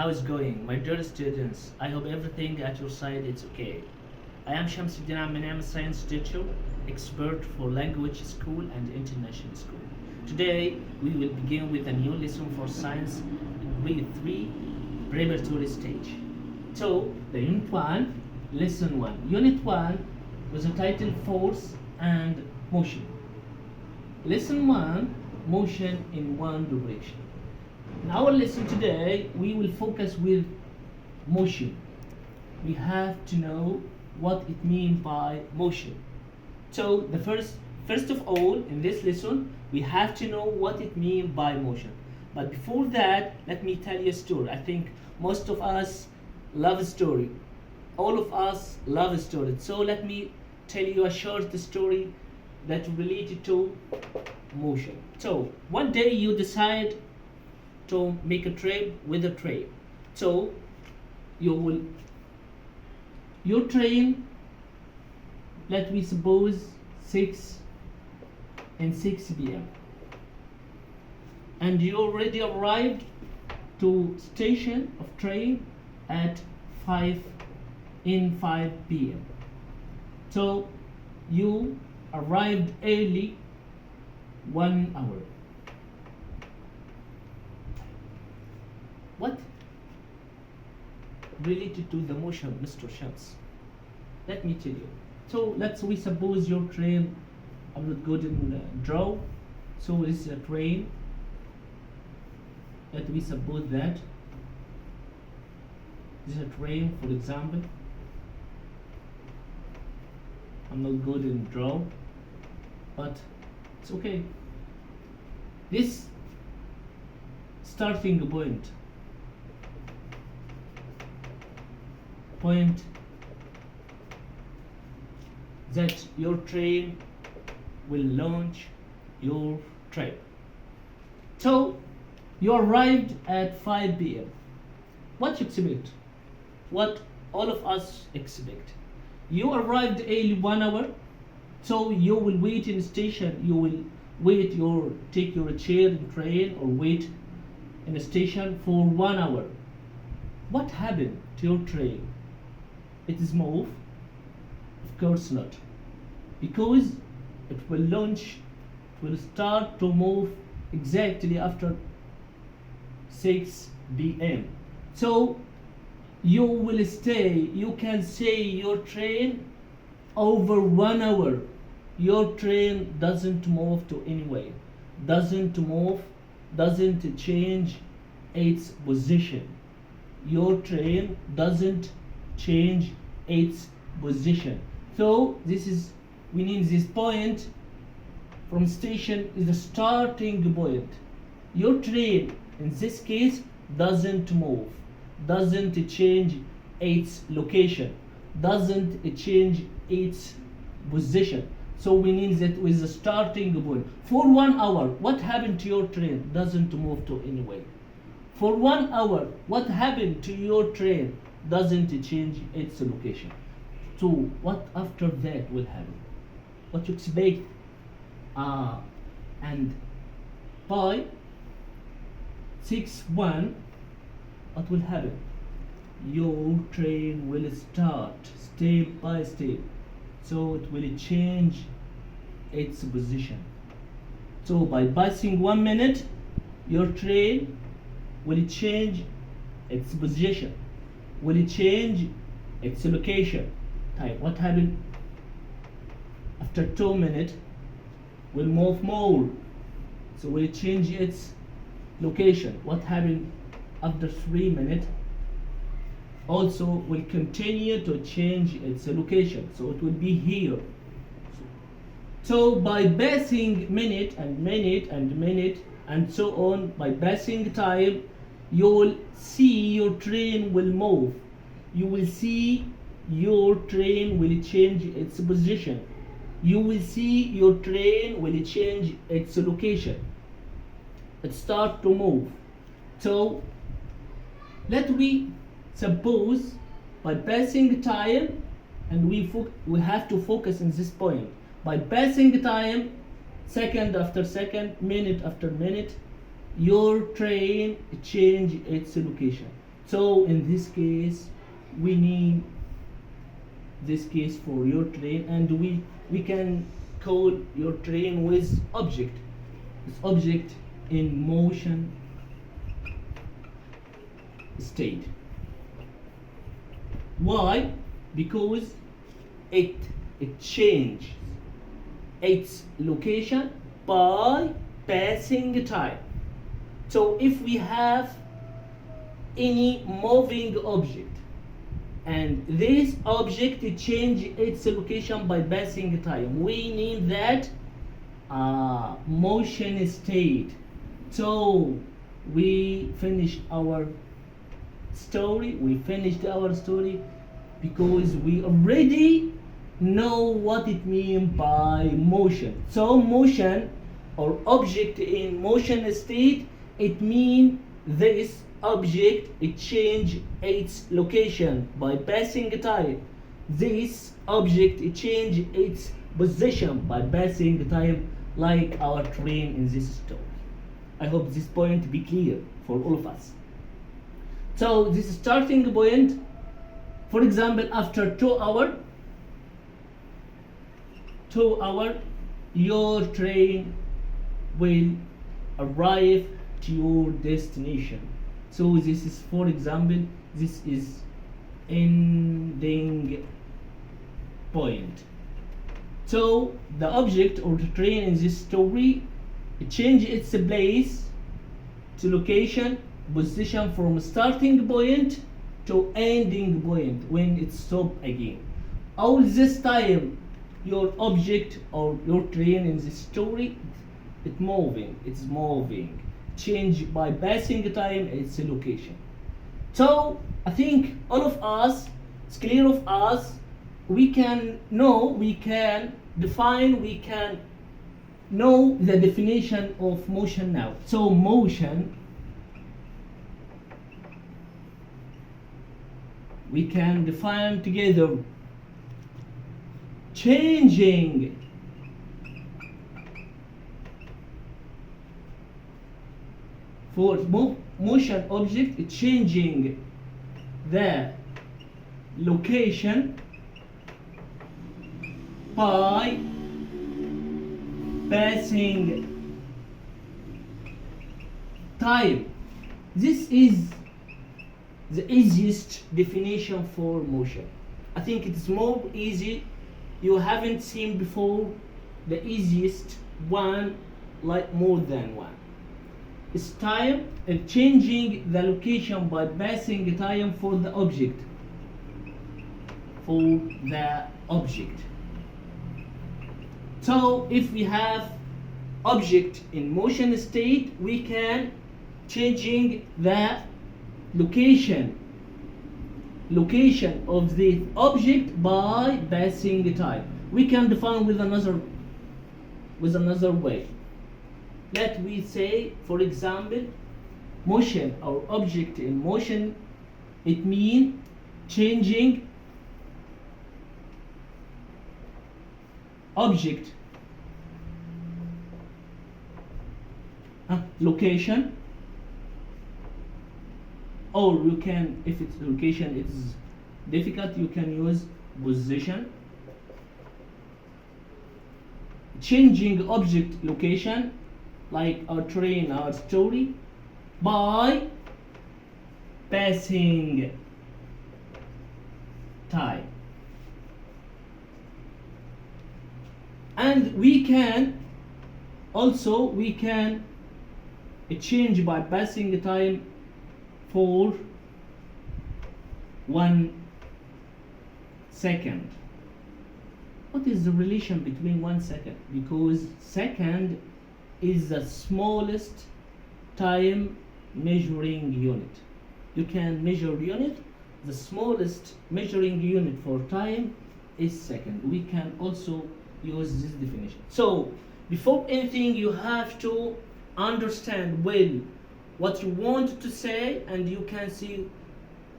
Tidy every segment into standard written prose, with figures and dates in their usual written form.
how is going, my dear students? I hope everything at your side is okay. I am Shamsuddin Amman. I am a science teacher, expert for language school and international school. Today we will begin with a new lesson for science grade 3 preparatory stage. So the unit 1, lesson 1. Unit 1 was the title force and motion. Lesson 1, motion in one direction. In our lesson today, we will focus with motion. We have to know what it means by motion. So the first of all, in this lesson, we have to know what it means by motion. But before that, let me tell you a story. I think most of us love a story. All of us love a story. So let me tell you a short story that related to motion. So one day you decide to make a trip with a train. So your train, let me suppose 6 p.m. and you already arrived to station of train at 5 p.m. So you arrived early 1 hour. What related to the motion, Mr. Shams? Let me tell you. So we suppose your train, I'm not good in draw, so it's a train. Let me suppose that this is a train, for example. I'm not good in draw, but it's okay. This starting point that your train will launch your trip. So you arrived at 5 p.m. What you expect? What all of us expect? You arrived early 1 hour, so you will wait in the station. You will wait take your chair in train or wait in the station for 1 hour. What happened to your train? It is move? Of course not, because it will start to move exactly after 6 p.m. So you will stay, you can say your train over 1 hour. Your train doesn't move to anywhere, doesn't change its position. Your train doesn't change its position. So we need this point from station is the starting point. Your train in this case doesn't move, doesn't change its location, doesn't change its position. So we need that with the starting point. For 1 hour, what happened to your train? Doesn't move to anywhere. For 1 hour, what happened to your train? Doesn't change its location. So what after that will happen? What you expect? And by 6:1, what will happen? Your train will start step by step. So it will change its position. So by passing 1 minute, your train will change its position, will change its location. What happened? After 2 minutes, will move more. So will change its location. What happened after 3 minutes? Also will continue to change its location. So it will be here. So by passing minute and minute and minute and so on, by passing time, you will see your train will move. You will see your train will change its position. You will see your train will change its location. It start to move. So let we suppose by passing time, and we have to focus on this point. By passing time, second after second, minute after minute, your train change its location. So in this case we need this case for your train, and we can call your train with object. It's object in motion state. Why? Because it changes its location by passing time. So if we have any moving object and this object change its location by passing time, we need that motion state. So we finished our story. Because we already know what it means by motion. So motion or object in motion state, it means this object it change its location by passing time. This object it change its position by passing time, like our train in this story. I hope this point be clear for all of us. So this starting point, for example, after 2 hours, your train will arrive to your destination. So this is, for example, this is ending point. So the object or the train in this story it change its place to location, position from starting point to ending point when it stop again. All this time your object or your train in this story it's moving, change by passing time its location. So I think all of us, it's clear of us, we can know the definition of motion now. So motion, we can define together changing for motion object changing the location by passing time. This is the easiest definition for motion. I think it's more easy. You haven't seen before the easiest one, like more than one. It's time and changing the location by passing time for the object. So if we have object in motion state, we can changing the location of the object by passing time. We can define with another way. Let we say, for example, motion or object in motion, it means changing object location, or you can, if it's location it's difficult, you can use position. Changing object location, like our train, our story, by passing time. And we can change by passing time for 1 second. What is the relation between 1 second? Because second is the smallest time measuring unit. You can measure unit. The smallest measuring unit for time is second. We can also use this definition. So before anything, you have to understand well what you want to say, and you can see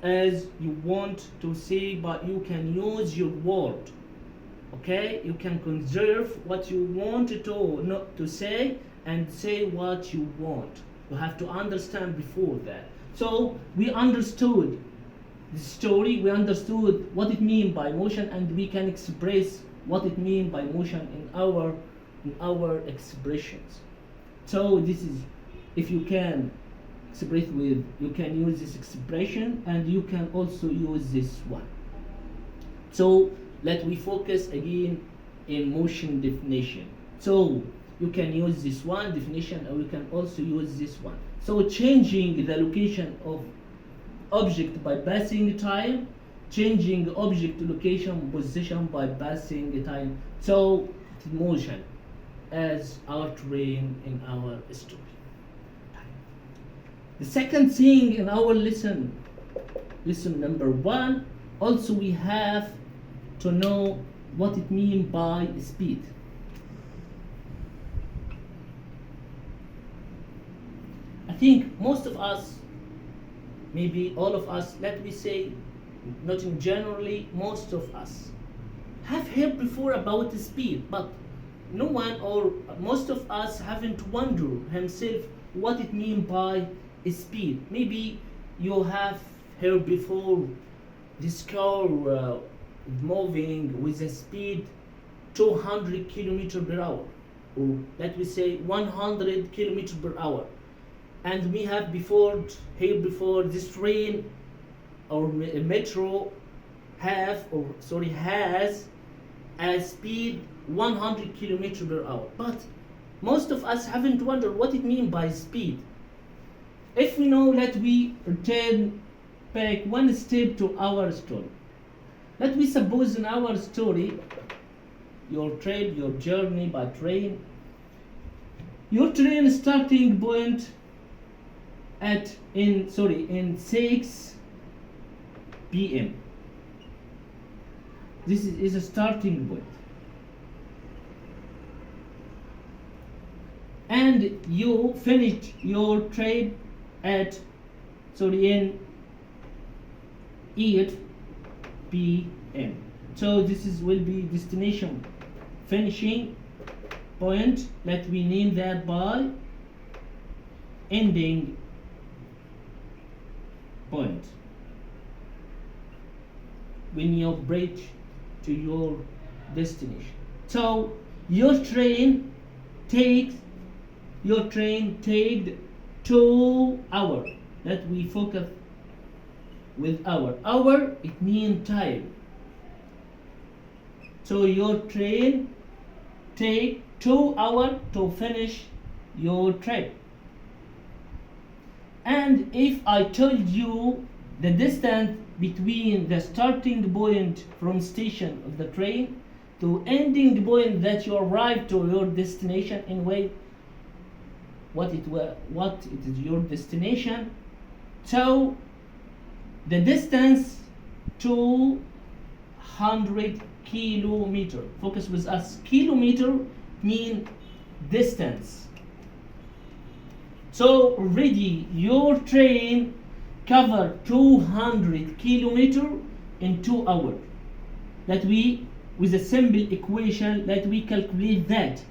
as you want to say, but you can use your word. Okay, you can conserve what you want to not to say and say what you want. You have to understand before that. So we understood the story, we understood what it means by motion, and we can express what it means by motion in our expressions. So this is, if you can express with, you can use this expression, and you can also use this one. So let we focus again in motion definition. So you can use this one definition, or you can also use this one. So changing the location of object by passing time, changing object location position by passing time. So motion as our train in our story. The second thing in our lesson number 1, also we have to know what it means by speed. I think most of us, maybe all of us, let me say, not in generally, most of us have heard before about the speed, but no one or most of us haven't wondered himself what it means by speed. Maybe you have heard before this car moving with a speed 200 kilometers per hour, or let me say 100 kilometers per hour. And we have heard before this train or metro has a speed 100 kilometers per hour. But most of us haven't wondered what it means by speed. If we know, let we return back one step to our story. Let me suppose in our story, your journey by train, your train starting point in 6 p.m. This is a starting point. And you finished your trip in 8 p.m. So this will be destination finishing point. Let me name that by ending point. When you bridge to your destination. So your train takes 2 hours. Let we focus with hour. Hour, it means time. So your train take 2 hours to finish your trip. And if I told you the distance between the starting point from station of the train to ending point that you arrive to your destination, in way what it is your destination. So the distance 200 kilometer. Focus with us. Kilometer mean distance. So already your train cover 200 kilometer in 2 hours. That we, with a simple equation, let we calculate that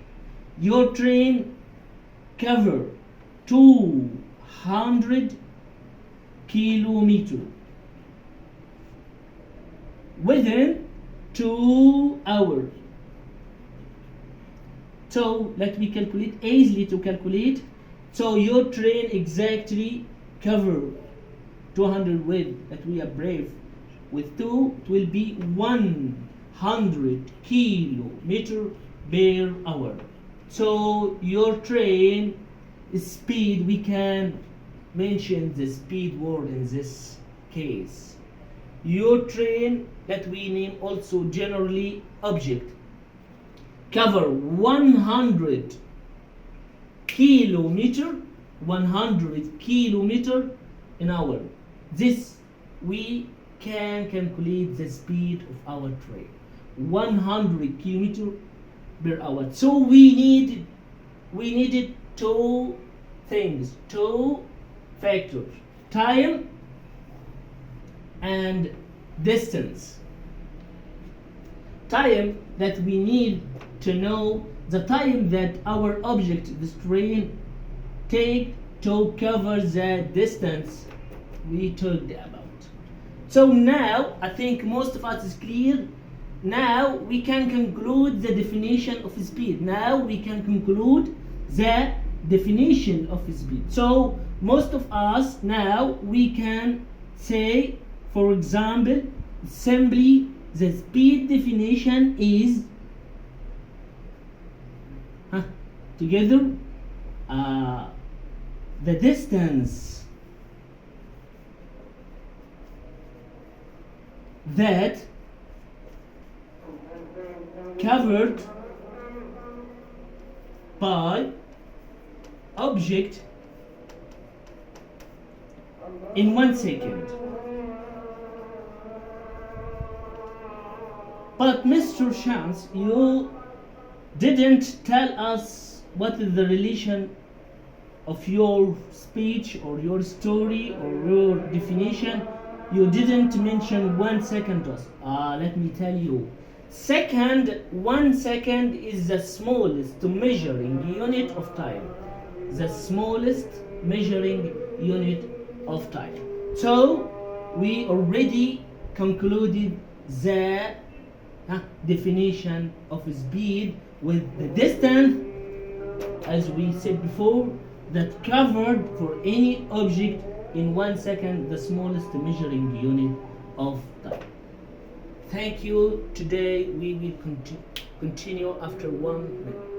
your train cover 200 kilometer within 2 hours. So let me calculate, easily to calculate. So your train exactly cover 200 with, that we are brave with 2, it will be 100 kilometer per hour. So your train speed, we can mention the speed word in this case. Your train, that we name also generally object, cover 100 kilometer an hour. This we can calculate the speed of our train, 100 kilometer per hour. So we needed 2 things, 2 factors: time and distance. Time, that we need to know the time that our object, this train, take to cover the distance we talked about. So now I think most of us is clear. Now we can conclude the definition of speed. Now we can conclude the definition of speed. So most of us now we can say, for example, simply the speed definition is together the distance that covered by object in 1 second. But Mr. Shams, you didn't tell us what is the relation of your speech or your story or your definition. You didn't mention 1 second to us. Let me tell you. 1 second is the smallest measuring unit of time. The smallest measuring unit of time. So we already concluded the definition of speed with the distance, as we said before, that covered for any object in 1 second, the smallest measuring unit of time. Thank you. Today we will continue after 1 minute.